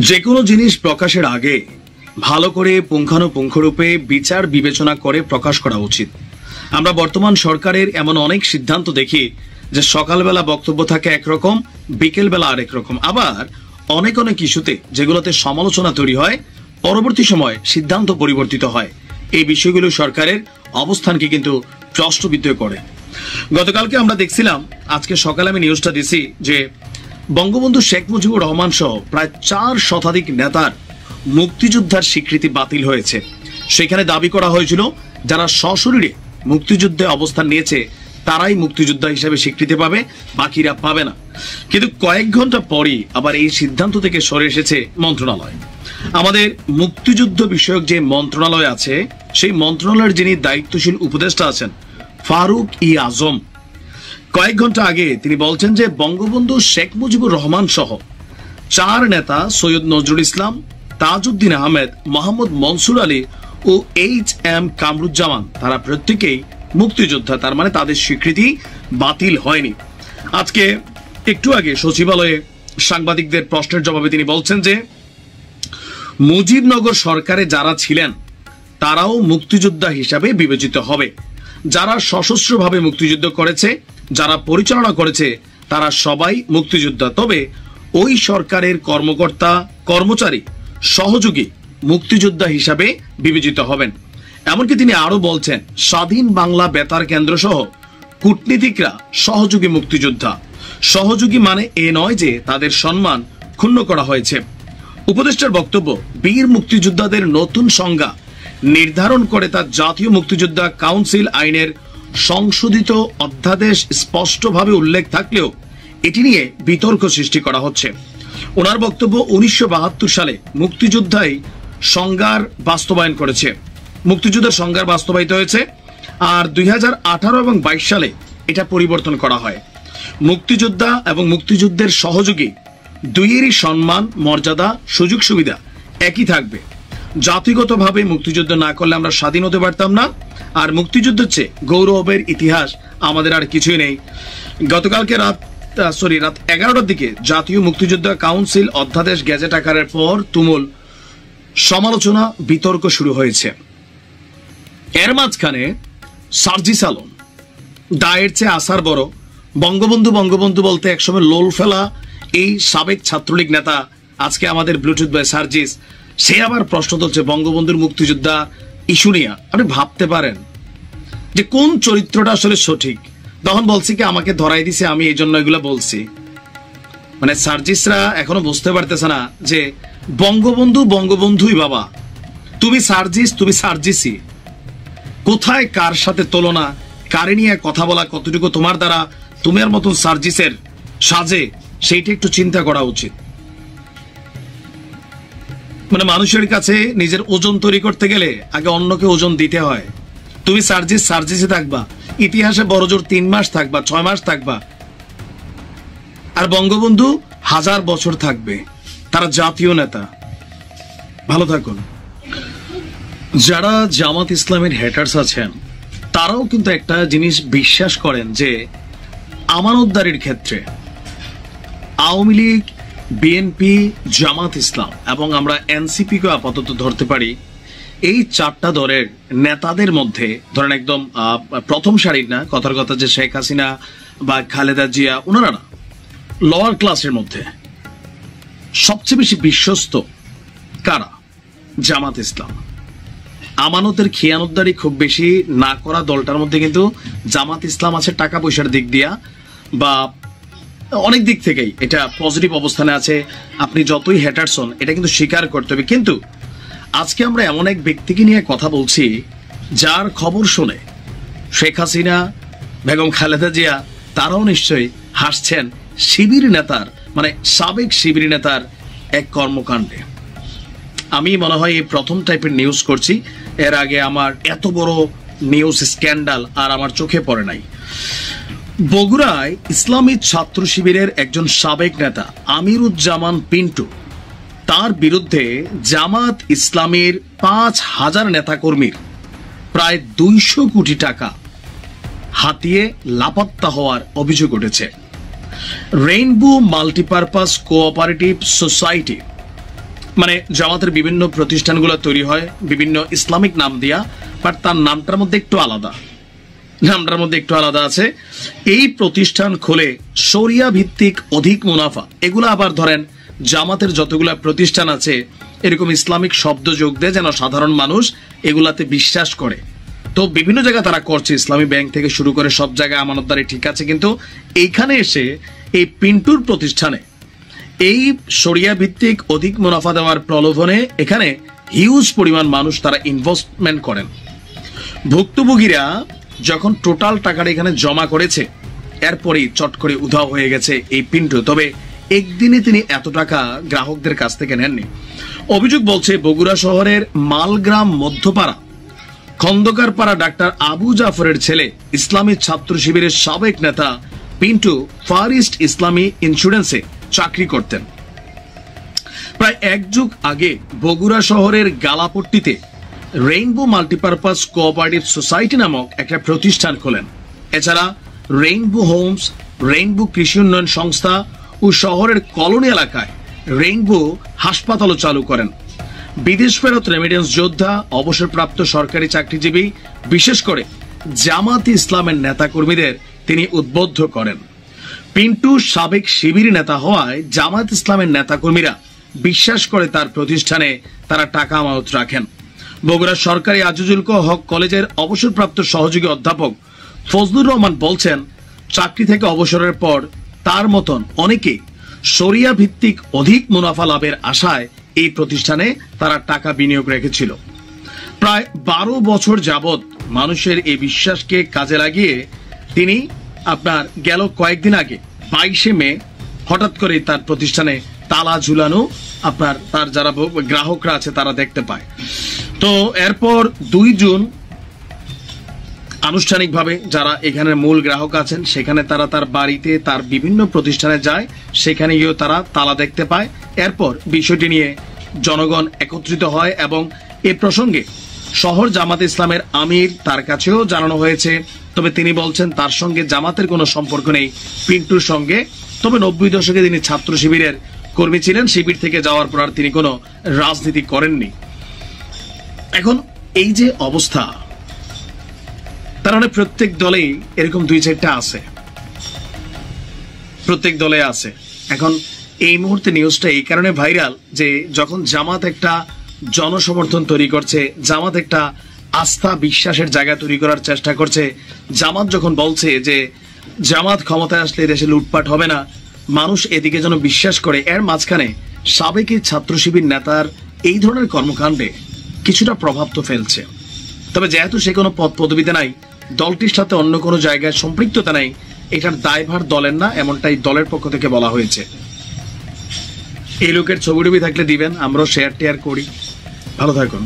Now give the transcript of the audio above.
যে কোনো জিনিস প্রকাশের আগে ভালো করে পুঙ্খানুপুঙ্খরূপে বিচার বিবেচনা করে প্রকাশ করা উচিত। আমরা বর্তমান সরকারের এমন অনেক সিদ্ধান্ত দেখি যে সকালবেলা বক্তব্য থাকে একরকম, বিকেলবেলা আরেক রকম। আবার অনেক অনেক ইস্যুতে যেগুলোতে সমালোচনা তৈরি হয়, পরবর্তী সময় সিদ্ধান্ত পরিবর্তিত হয়। এই বিষয়গুলো সরকারের অবস্থানকে কিন্তু প্রশ্নবিদ্ধ করে। গতকালকে আমরা দেখছিলাম, আজকে সকালে আমি নিউজটা দিছি যে বঙ্গবন্ধু শেখ মুজিবুর রহমান সহ প্রায় 4 শতাধিক নেতার মুক্তিযোদ্ধার স্বীকৃতি বাতিল হয়েছে। সেখানে দাবি করা হয়েছিল যারা সশরীরে মুক্তিযুদ্ধে অবস্থান নিয়েছে তারাই মুক্তিযোদ্ধা হিসেবে স্বীকৃতি পাবে, বাকিরা পাবে না। কিন্তু কয়েক ঘন্টা পরই আবার এই সিদ্ধান্ত থেকে সরে এসেছে মন্ত্রণালয়। আমাদের মুক্তিযুদ্ধ বিষয়ক যে মন্ত্রণালয় আছে, সেই মন্ত্রণালয়ের যিনি দায়িত্বশীল উপদেষ্টা আছেন ফারুক ই আজম, কয়েক ঘন্টা আগে তিনি বলছেন যে বঙ্গবন্ধু শেখ মুজিবুর রহমান সহ 4 নেতা সৈয়দ নজরুল ইসলাম, তাজউদ্দিন আহমেদ, মোহাম্মদ মনসুর আলী ও HM কামরুজ্জামান তারা প্রত্যেকেই মুক্তিযোদ্ধা। তার মানে তাদের স্বীকৃতি বাতিল হয়নি। আজকে একটু আগে সচিবালয়ে সাংবাদিকদের প্রশ্নের জবাবে তিনি বলছেন যে মুজিবনগর সরকারে যারা ছিলেন তারাও মুক্তিযোদ্ধা হিসাবে বিবেচিত হবে। যারা সশস্ত্রভাবে মুক্তিযুদ্ধ করেছে, যারা পরিচালনা করেছে, তারা সবাই মুক্তিযোদ্ধা। তবে ওই সরকারের কর্মকর্তা, কর্মচারী, সহযোগী মুক্তিযোদ্ধা হিসাবে বিবেচিত হবেন। এমনকি তিনি আরো বলছেন স্বাধীন বাংলা বেতার কেন্দ্র সহ কূটনীতিকরা সহযোগী মুক্তিযোদ্ধা। সহযোগী মানে এ নয় যে তাদের সম্মান ক্ষুণ্ণ করা হয়েছে। উপদেষ্টার বক্তব্য, বীর মুক্তিযোদ্ধাদের নতুন সংজ্ঞা নির্ধারণ করে তার জাতীয় মুক্তিযোদ্ধা কাউন্সিল আইনের সংশোধিত অধ্যাদেশ স্পষ্টভাবে উল্লেখ থাকলেও এটি নিয়ে বিতর্ক সৃষ্টি করা হচ্ছে। ওনার বক্তব্য, 1972 সালে মুক্তিযোদ্ধাই সংজ্ঞার বাস্তবায়ন করেছে, মুক্তিযুদ্ধের সংজ্ঞার বাস্তবায়িত হয়েছে। আর 2018 এবং 22 সালে এটা পরিবর্তন করা হয়। মুক্তিযোদ্ধা এবং মুক্তিযুদ্ধের সহযোগী দুইয়েরই সম্মান, মর্যাদা, সুযোগ সুবিধা একই থাকবে। জাতিগতভাবে মুক্তিযুদ্ধ না করলে আমরা স্বাধীন হতে পারতাম না। আর মুক্তিযুদ্ধের চেয়ে গৌরবের ইতিহাস আমাদের আর কিছুই নেই। গতকালকে রাত 11টার দিকে জাতীয় মুক্তিযোদ্ধা কাউন্সিল অধ্যাদেশ গেজেট আকারের পর তুমুল সমালোচনা, বিতর্ক শুরু হয়েছে। এর মাঝখানে সার্জিস আলম, দায়ের চেয়ে আসার বড়, বঙ্গবন্ধু বঙ্গবন্ধু বলতে একসময় লোল ফেলা এই সাবেক ছাত্রলীগ নেতা, আজকে আমাদের ব্লুটুথ বয় সার্জিস, সে আবার প্রশ্ন তুলছে বঙ্গবন্ধুর মুক্তিযোদ্ধা ইস্যু নিয়ে। আপনি ভাবতে পারেন যে কোন চরিত্রটা আসলে সঠিক। তখন বলছি কি আমাকে ধরাই দিছে, আমি এই জন্য এগুলো বলছি। মানে সার্জিসরা এখনো বুঝতে পারতেছে না যে বঙ্গবন্ধু বঙ্গবন্ধুই বাবা, তুমি সার্জিস, তুমি সার্জিসই। কোথায় কার সাথে তুলনা, কারে নিয়ে কথা বলা কতটুকু তোমার দ্বারা তোমার মতন সার্জিসের সাজে, সেইটা একটু চিন্তা করা উচিত। মানে মানুষের কাছে নিজের ওজন তৈরি করতে গেলে আগে অন্যকে ওজন দিতে হয়। তুমি সার্জিস, সার্জিসে থাকবা, ইতিহাসে বড়জোর 3 মাস থাকবা, 6 মাস থাকবা। আর বঙ্গবন্ধু 1000 বছর থাকবে। তারা জাতীয় নেতা। ভালো থাকুন। যারা জামাত ইসলামের হেটার্স আছেন তারাও কিন্তু একটা জিনিস বিশ্বাস করেন যে আমানতদারির ক্ষেত্রে আওয়ামী লীগ, বিএনপি, জামাত ইসলাম এবং আমরা এনসিপি কে আপাতত ধরতে পারি, এই 4টা দলের নেতাদের মধ্যে ধরেন একদম প্রথম সারির না, কথার কথা যে শেখ হাসিনা বা খালেদা জিয়া, ওনারা না, লোয়ার ক্লাসের মধ্যে সবচেয়ে বেশি বিশ্বস্ত কারা? জামাত ইসলাম। আমানতের খেয়ানতদারি খুব বেশি না করা দলটার মধ্যে কিন্তু জামাত ইসলাম আছে। টাকা পয়সার দিক দিয়া বা অনেক দিক থেকেই এটা পজিটিভ অবস্থানে আছে। আপনি যতই হ্যাটার্স হন, এটা কিন্তু স্বীকার করতে হবে। কিন্তু আজকে আমরা এমন এক ব্যক্তিকে নিয়ে কথা বলছি যার খবর শুনে শেখ হাসিনা, বেগম খালেদা জিয়া তারাও নিশ্চয়ই হাসছেন শিবির নেতার, মানে সাবেক শিবির নেতার এক কর্মকাণ্ডে। আমি মনে হয় এই প্রথম টাইপের নিউজ করছি। এর আগে আমার এত বড় নিউজ স্ক্যান্ডাল আর আমার চোখে পড়ে নাই। বগুড়ায় ইসলামী ছাত্র শিবিরের একজন সাবেক নেতা আমিরুজ্জামান পিন্টু, তার বিরুদ্ধে জামাত ইসলামের 5000 নেতাকর্মীর প্রায় 200 কোটি টাকা হাতিয়ে লাপাত্তা হওয়ার অভিযোগ উঠেছে। রেইনবো মাল্টিপারপাস কোঅপারেটিভ সোসাইটি মানে জামাতের বিভিন্ন প্রতিষ্ঠানগুলো তৈরি হয় বিভিন্ন ইসলামিক নাম দিয়া, বাট তার নামটার মধ্যে একটু আলাদা আছে। এই প্রতিষ্ঠান খুলে শরিয়া ভিত্তিক অধিক মুনাফা, এগুলো আবার ধরেন জামাতের যতগুলা প্রতিষ্ঠান আছে এরকম ইসলামিক শব্দ যোগ দেয় যেন সাধারণ মানুষ এগুলাতে বিশ্বাস করে। তো বিভিন্ন জায়গায় তারা করছে, ইসলামী ব্যাংক থেকে শুরু করে সব জায়গায় আমানতদারি ঠিক আছে, কিন্তু এইখানে এসে এই পিন্টুর প্রতিষ্ঠানে এই শরিয়া ভিত্তিক অধিক মুনাফা দেওয়ার প্রলোভনে এখানে হিউজ পরিমাণ মানুষ তারা ইনভেস্টমেন্ট করেন। ভুক্তভোগীরা যখন টোটাল টাকাটা এখানে জমা করেছে এরপরেই চট করে উধাও হয়ে গেছে এই পিন্টু। তবে একদিনে তিনি এত টাকা গ্রাহকদের কাছ থেকে নেননি। অভিযোগ বলছে বগুড়া শহরের মালগ্রাম মধ্যপাড়া খন্দকারপাড়া ডাক্তার আবু জাফরের ছেলে ইসলামী ছাত্র শিবিরের সাবেক নেতা পিন্টু ফার ইস্ট ইসলামী ইন্স্যুরেন্সে চাকরি করতেন। প্রায় এক যুগ আগে বগুড়া শহরের গালাপট্টিতে রেইনবো মাল্টিপারপাস কোঅপারেটিভ সোসাইটি নামক একটা প্রতিষ্ঠান খোলেন। এছাড়া রেইনবো হোমস, রেইনবো কৃষি উন্নয়ন সংস্থা ও শহরের কলোনি এলাকায় রেইনবো হাসপাতালও চালু করেন। বিদেশ ফেরত রেমিডেন্স যোদ্ধা, অবসরপ্রাপ্ত সরকারি চাকরিজীবী, বিশেষ করে জামাত ইসলামের নেতাকর্মীদের তিনি উদ্বুদ্ধ করেন। পিন্টু সাবেক শিবির নেতা হওয়ায় জামাত ইসলামের নেতাকর্মীরা বিশ্বাস করে তার প্রতিষ্ঠানে তারা টাকা আমানত রাখেন। বগুড়া সরকারি আজিজুল হক কলেজের অবসরপ্রাপ্ত সহযোগী অধ্যাপক ফজলুর রহমান বলছেন, চাকরি থেকে অবসরের পর তার মতন অনেকে শরিয়া ভিত্তিক অধিক মুনাফা লাভের আশায় এই প্রতিষ্ঠানে তারা টাকা বিনিয়োগ রেখেছিল। প্রায় 12 বছর যাবৎ মানুষের এই বিশ্বাসকে কাজে লাগিয়ে তিনি গেল কয়েকদিন আগে 22শে মে হঠাৎ করে তার প্রতিষ্ঠানে তালা ঝুলানো তার যারা গ্রাহকরা আছে তারা দেখতে পায়। তো এরপর 2 জুন আনুষ্ঠানিকভাবে যারা এখানের মূল গ্রাহক আছেন সেখানে তারা তার বাড়িতে তার বিভিন্ন প্রতিষ্ঠানে যায়, সেখানে গিয়েও তারা তালা দেখতে পায়। এরপর বিষয়টি নিয়ে জনগণ একত্রিত হয় এবং এ প্রসঙ্গে শহর জামাত ইসলামের আমির তার কাছেও জানানো হয়েছে। তবে তিনি বলছেন তার সঙ্গে জামাতের কোনো সম্পর্ক নেই পিন্টুর সঙ্গে। তবে 90 দশকে তিনি ছাত্র শিবিরের কর্মী ছিলেন, শিবির থেকে যাওয়ার পর আর তিনি কোনো রাজনীতি করেননি। এখন এই যে অবস্থা, তার মানে প্রত্যেক দলেই এরকম 2-4টা আছে, প্রত্যেক দলে আছে। এখন এই মুহূর্তে নিউজটা এই কারণে ভাইরাল যে যখন জামাত একটা জনসমর্থন তৈরি করছে, জামাত একটা আস্থা বিশ্বাসের জায়গা তৈরি করার চেষ্টা করছে, জামাত যখন বলছে যে জামাত ক্ষমতায় আসলে দেশে লুটপাট হবে না, মানুষ এদিকে যেন বিশ্বাস করে, এর মাঝখানে সাবেক ছাত্র শিবির নেতার এই ধরনের কর্মকাণ্ডে কিছুটা প্রভাব তো ফেলছে। তবে যেহেতু সে কোনো পদ পদবিতে নাই, দলটির সাথে অন্য কোনো জায়গায় সম্পৃক্ততা নাই, এটার দায়ভার দলের না, এমনটাই দলের পক্ষ থেকে বলা হয়েছে। এই লোকের ছবি টবি থাকলে দিবেন, আমরাও শেয়ার টেয়ার করি। ভালো থাকুন।